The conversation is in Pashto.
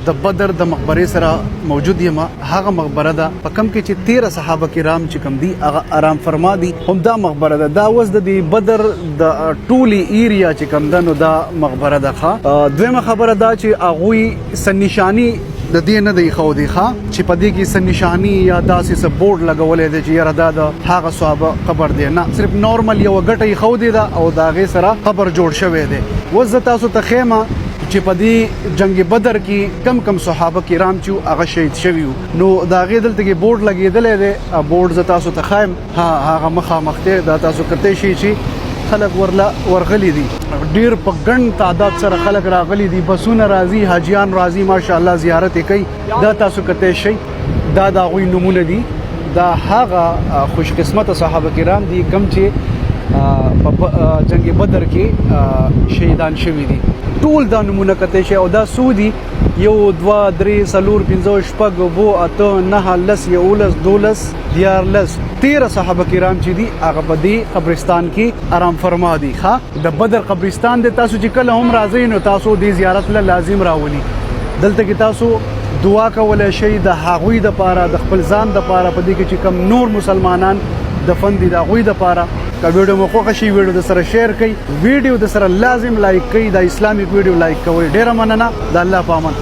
د بدر د مقبره سره موجود یم. هغه مقبره ده په کم کې چې 13 صحابه کرام چې کم دي هغه آرام فرما دي. هم دا مقبره ده دا وز د بدر د ټولي ایریا چې کم ده نو دا مقبره ده. دویمه خبره دا چې هغوی سنشانی د دې نه دی خو دی چې په دې کې سنشانی یا داسې څه بورډ لګولې دی چې یاره دا د هغه صحابه قبر دی نه، صرف نورمال یو غټه خو دی دا او دا غي سره قبر جوړ شوی دی. وز تاسو ته خیمه چې په دې جنگ بدر کې کم کم صحابه کرام چې هغه شهید شوي نو دا غي دلته کې بورډ لګیدل دی. بورډ ز تاسو ته خایم هغه مخامخته دا تاسو کته شي چې خلک ورغلي دي. ډیر په ګڼ تعداد سره خلک راغلي دي، بسونه راځي، حاجیان راځي، ماشاءالله زیارت کوي. دا تاسو کته شي دا د غوي نمونه دي. دا هغه خوش قسمت صحابه کرام دي کم چې په جنگ بدر کې شهیدان شوي دي. ټول دا نمونه کته شي او دا سودی 1 2 3 4 5 6 7 8 9 10 11 12 14 13 صحابه کرام چې دي هغه په دې قبرستان کې آرام فرما دي. د بدر قبرستان د تاسو چې کله هم راځي نو تاسو د زیارت له لازم راولي. دلته کې تاسو دعا کولای شئ د هغوی د پاره د خپل ځان د پاره په دې کې چې کم نور مسلمانان دفن دي د هغوی د پاره. که ویډیو مو خوښ شي ویډیو د سره شیر کړئ، ویډیو د سره لازم لایک کړئ. د اسلامي ویډیو لایک کوئ. ډیره مننه. د الله پامان.